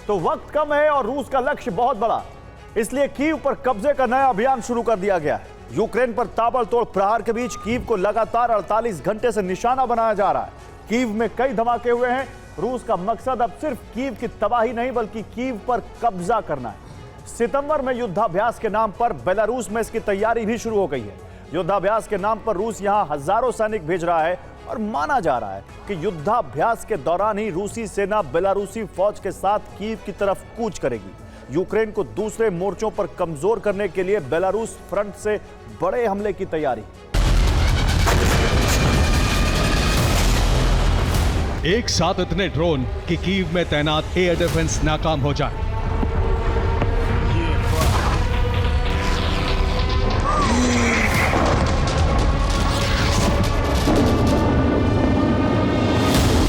तो वक्त कम है और रूस का लक्ष्य बहुत बड़ा, इसलिए कीव पर कब्जे का नया अभियान शुरू कर दिया गया है। यूक्रेन पर ताबड़तोड़ प्रहार के बीच कीव को लगातार 48 घंटे से निशाना बनाया जा रहा है। कीव में कई धमाके हुए हैं। रूस का मकसद अब सिर्फ कीव की तबाही नहीं बल्कि कीव पर कब्जा करना है। सितंबर में युद्धाभ्यास के नाम पर बेलारूस में इसकी तैयारी भी शुरू हो गई है। युद्धाभ्यास के नाम पर रूस यहां हजारों सैनिक भेज रहा है और माना जा रहा है कि युद्धाभ्यास के दौरान ही रूसी सेना बेलारूसी फौज के साथ कीव की तरफ कूच करेगी। यूक्रेन को दूसरे मोर्चों पर कमजोर करने के लिए बेलारूस फ्रंट से बड़े हमले की तैयारी। एक साथ इतने ड्रोन कि कीव में तैनात एयर डिफेंस नाकाम हो जाए।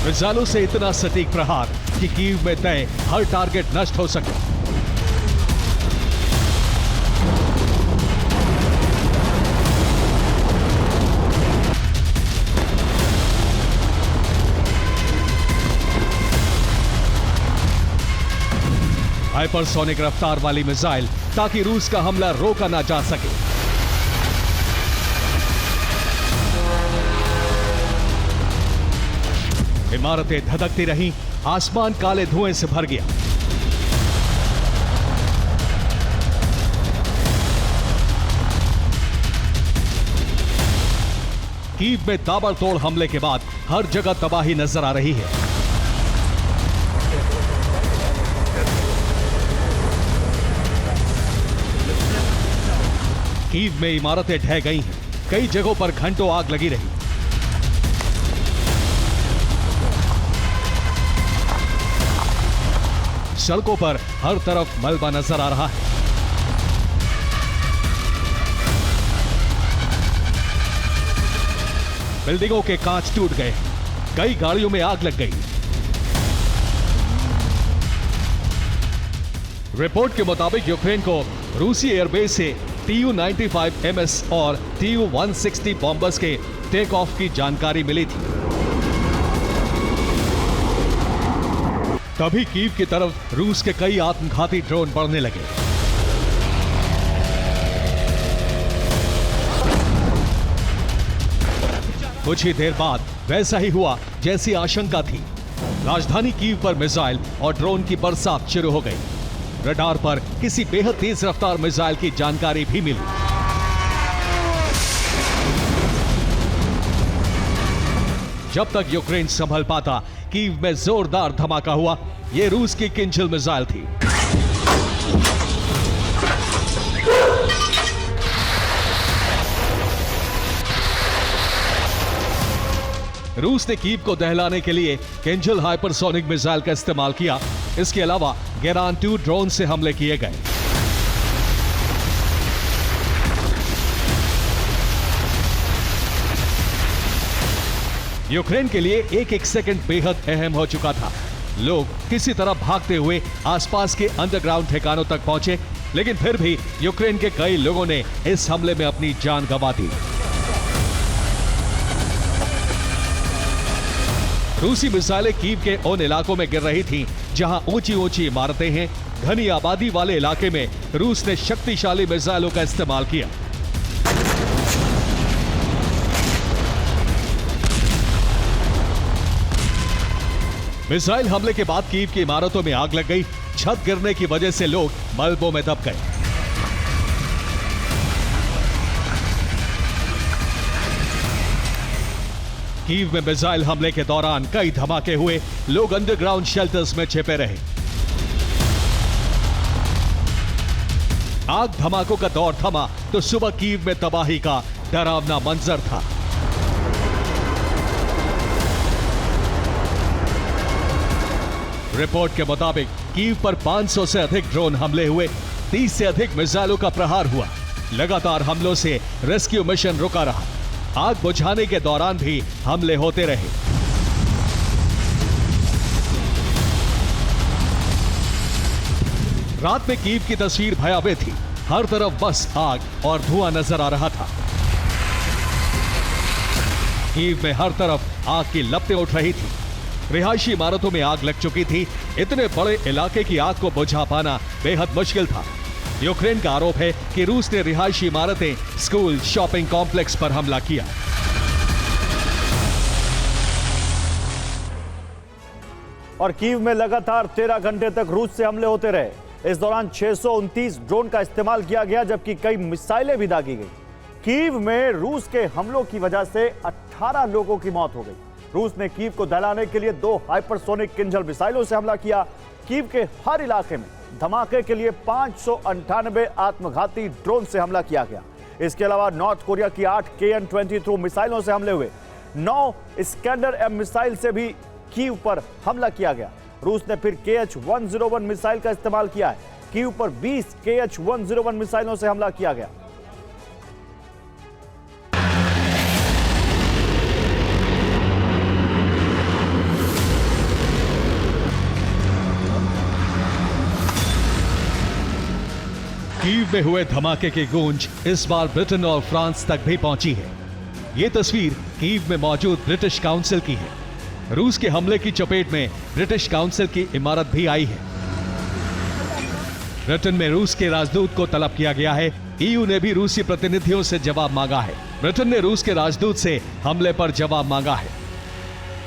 मिसाइलों से इतना सटीक प्रहार कि कीव में तय हर टारगेट नष्ट हो सके। हाइपरसोनिक रफ्तार वाली मिसाइल ताकि रूस का हमला रोका ना जा सके। इमारतें धधकती रहीं, आसमान काले धुएं से भर गया। कीव में ताबड़तोड़ हमले के बाद हर जगह तबाही नजर आ रही है। कीव में इमारतें ढह गई हैं, कई जगहों पर घंटों आग लगी रही। सड़कों पर हर तरफ मलबा नजर आ रहा है। बिल्डिंगों के कांच टूट गए, कई गाड़ियों में आग लग गई। रिपोर्ट के मुताबिक यूक्रेन को रूसी एयरबेस से Tu-95 MS और Tu-160 बॉम्बर्स के टेक ऑफ की जानकारी मिली थी। तभी कीव की तरफ रूस के कई आत्मघाती ड्रोन बढ़ने लगे। कुछ ही देर बाद वैसा ही हुआ जैसी आशंका थी। राजधानी कीव पर मिसाइल और ड्रोन की बरसात शुरू हो गई। रडार पर किसी बेहद तेज रफ्तार मिसाइल की जानकारी भी मिली। जब तक यूक्रेन संभल पाता, कीव में जोरदार धमाका हुआ। यह रूस की किंजल मिसाइल थी। रूस ने कीव को दहलाने के लिए किंजल हाइपरसोनिक मिसाइल का इस्तेमाल किया। इसके अलावा गेरान 2 ड्रोन से हमले किए गए। यूक्रेन के लिए एक एक सेकंड बेहद अहम हो चुका था। लोग किसी तरह भागते हुए आसपास के अंडरग्राउंड ठिकानों तक पहुंचे, लेकिन फिर भी यूक्रेन के कई लोगों ने इस हमले में अपनी जान गंवा दी। रूसी मिसाइलें कीव के उन इलाकों में गिर रही थीं जहां ऊंची ऊंची इमारतें हैं। घनी आबादी वाले इलाके में रूस ने शक्तिशाली मिसाइलों का इस्तेमाल किया। मिसाइल हमले के बाद कीव की इमारतों में आग लग गई। छत गिरने की वजह से लोग मलबों में दब गए। कीव में मिसाइल हमले के दौरान कई धमाके हुए। लोग अंडरग्राउंड शेल्टर्स में छिपे रहे। आग धमाकों का दौर थमा तो सुबह कीव में तबाही का डरावना मंजर था। रिपोर्ट के मुताबिक कीव पर 500 से अधिक ड्रोन हमले हुए। 30 से अधिक मिसाइलों का प्रहार हुआ। लगातार हमलों से रेस्क्यू मिशन रुका रहा। आग बुझाने के दौरान भी हमले होते रहे। रात में कीव की तस्वीर भयावह थी। हर तरफ बस आग और धुआं नजर आ रहा था। कीव में हर तरफ आग की लपटें उठ रही थी। रिहायशी इमारतों में आग लग चुकी थी। इतने बड़े इलाके की आग को बुझा पाना बेहद मुश्किल था। यूक्रेन का आरोप है कि रूस ने रिहायशी इमारतें, स्कूल, शॉपिंग कॉम्प्लेक्स पर हमला किया। और कीव में लगातार 13 घंटे तक रूस से हमले होते रहे। इस दौरान 629 ड्रोन का इस्तेमाल किया गया, जबकि कई मिसाइलें भी दागी गई। कीव में रूस के हमलों की वजह से 18 लोगों की मौत हो गई। रूस ने कीव को दहलाने के लिए 2 हाइपरसोनिक किंजल मिसाइलों से हमला किया। कीव के हर इलाके में धमाके के लिए 598 आत्मघाती ड्रोन से हमला किया गया। इसके अलावा नॉर्थ कोरिया की 8 KN-22 मिसाइलों से हमले हुए। 9 इस्कैंडर-M मिसाइल से भी कीव पर हमला किया गया। रूस ने फिर KH-101 मिसाइल का इस्तेमाल किया है। कीव पर 20 KH-101 मिसाइलों से हमला किया गया। कीव में हुए धमाके की गूंज इस बार ब्रिटेन और फ्रांस तक भी पहुंची है। यह तस्वीर कीव में मौजूद ब्रिटिश काउंसिल की है। रूस के हमले की चपेट में ब्रिटिश काउंसिल की इमारत भी आई है। ब्रिटेन में रूस के राजदूत को तलब किया गया है। EU ने भी रूसी प्रतिनिधियों से जवाब मांगा है। ब्रिटेन ने रूस के राजदूत से हमले पर जवाब मांगा है।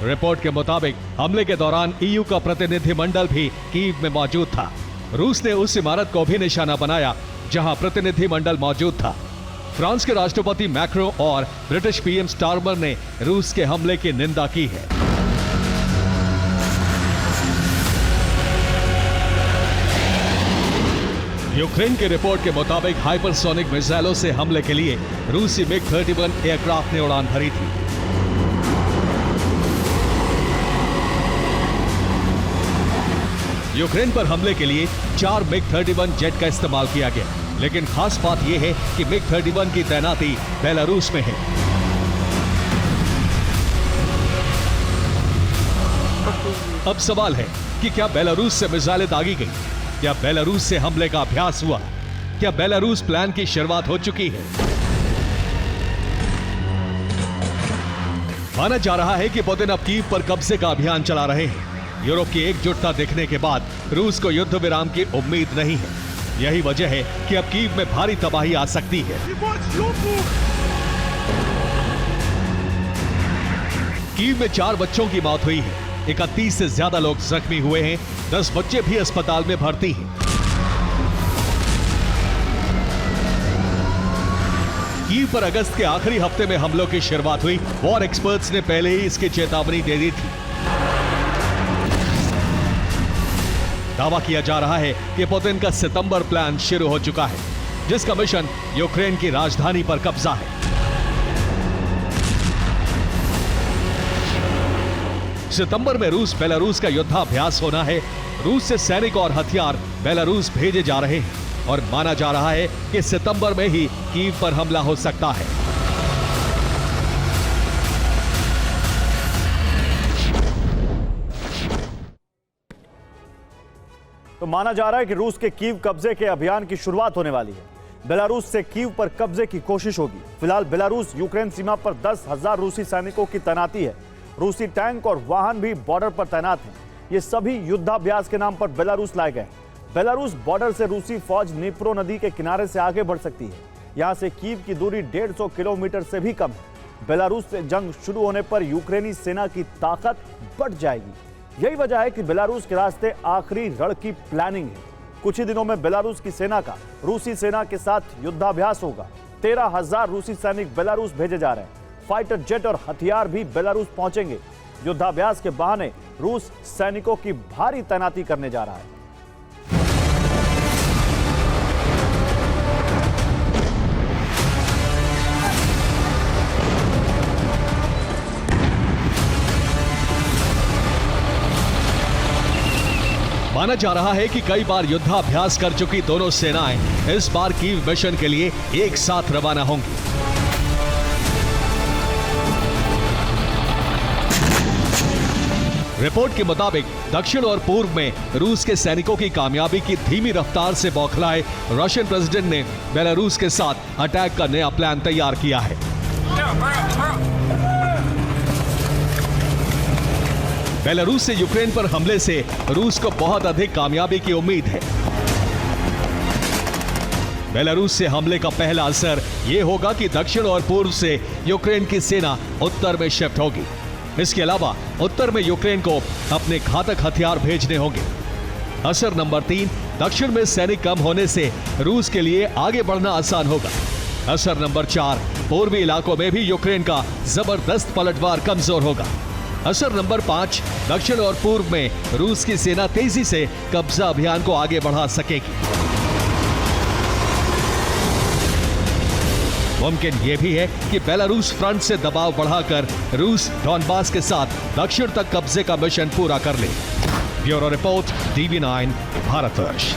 रिपोर्ट के मुताबिक हमले के दौरान EU का प्रतिनिधिमंडल भी कीव में मौजूद था। रूस ने उस इमारत को भी निशाना बनाया जहां प्रतिनिधिमंडल मौजूद था। फ्रांस के राष्ट्रपति मैक्रो और ब्रिटिश PM स्टारमर ने रूस के हमले की निंदा की है। यूक्रेन की रिपोर्ट के मुताबिक हाइपरसोनिक मिसाइलों से हमले के लिए रूसी MiG-31 एयरक्राफ्ट ने उड़ान भरी थी। यूक्रेन पर हमले के लिए 4 MiG-31 जेट का इस्तेमाल किया गया, लेकिन खास बात यह है कि MiG-31 की तैनाती बेलारूस में है। अब सवाल है कि क्या बेलारूस से मिसाइलें दागी गई? क्या बेलारूस से हमले का अभ्यास हुआ? क्या बेलारूस प्लान की शुरुआत हो चुकी है? माना जा रहा है कि पुतिन अब कीव पर कब्जे का अभियान चला रहे हैं। यूरोप की एकजुटता दिखने के बाद रूस को युद्ध विराम की उम्मीद नहीं है। यही वजह है कि अब कीव में भारी तबाही आ सकती है। कीव में 4 बच्चों की मौत हुई है। 31 से ज्यादा लोग जख्मी हुए हैं। 10 बच्चे भी अस्पताल में भर्ती हैं। कीव पर अगस्त के आखिरी हफ्ते में हमलों की शुरुआत हुई। वॉर एक्सपर्ट्स ने पहले ही इसकी चेतावनी दे दी थी। दावा किया जा रहा है कि पुतिन का सितंबर प्लान शुरू हो चुका है, जिसका मिशन यूक्रेन की राजधानी पर कब्जा है। सितंबर में रूस बेलारूस का युद्धाभ्यास होना है। रूस से सैनिक और हथियार बेलारूस भेजे जा रहे हैं और माना जा रहा है कि सितंबर में ही कीव पर हमला हो सकता है। तो माना जा रहा है कि रूस के कीव कब्जे के अभियान की शुरुआत होने वाली है। बेलारूस से कीव पर कब्जे की कोशिश होगी। फिलहाल बेलारूस यूक्रेन सीमा पर 10,000 रूसी सैनिकों की तैनाती है। रूसी टैंक और वाहन भी बॉर्डर पर तैनात हैं। ये सभी युद्धाभ्यास के नाम पर बेलारूस लाए गए। बेलारूस बॉर्डर से रूसी फौज नीप्रो नदी के किनारे से आगे बढ़ सकती है। यहां से कीव की दूरी 150 किलोमीटर से भी कम है। बेलारूस से जंग शुरू होने पर यूक्रेनी सेना की ताकत बढ़ जाएगी। यही वजह है कि बेलारूस के रास्ते आखिरी रण की प्लानिंग है। कुछ ही दिनों में बेलारूस की सेना का रूसी सेना के साथ युद्धाभ्यास होगा। 13,000 रूसी सैनिक बेलारूस भेजे जा रहे हैं। फाइटर जेट और हथियार भी बेलारूस पहुंचेंगे। युद्धाभ्यास के बहाने रूस सैनिकों की भारी तैनाती करने जा रहा है। माना जा रहा है कि कई बार युद्धाभ्यास कर चुकी दोनों सेनाएं इस बार कीव मिशन के लिए एक साथ रवाना होंगी। रिपोर्ट के मुताबिक दक्षिण और पूर्व में रूस के सैनिकों की कामयाबी की धीमी रफ्तार से बौखलाए रशियन प्रेसिडेंट ने बेलारूस के साथ अटैक का नया प्लान तैयार किया है। बेलारूस से यूक्रेन पर हमले से रूस को बहुत अधिक कामयाबी की उम्मीद है। बेलारूस से हमले का पहला असर यह होगा कि दक्षिण और पूर्व से यूक्रेन की सेना उत्तर में शिफ्ट होगी। इसके अलावा उत्तर में यूक्रेन को अपने घातक हथियार भेजने होंगे। असर नंबर 3, दक्षिण में सैनिक कम होने से रूस के लिए आगे बढ़ना आसान होगा। असर नंबर 4, पूर्वी इलाकों में भी यूक्रेन का जबरदस्त पलटवार कमजोर होगा। असर नंबर 5, दक्षिण और पूर्व में रूस की सेना तेजी से कब्जा अभियान को आगे बढ़ा सकेगी। मुमकिन यह भी है कि बेलारूस फ्रंट से दबाव बढ़ाकर रूस डॉनबास के साथ दक्षिण तक कब्जे का मिशन पूरा कर ले। Bureau report, TV9 Bharatvarsh.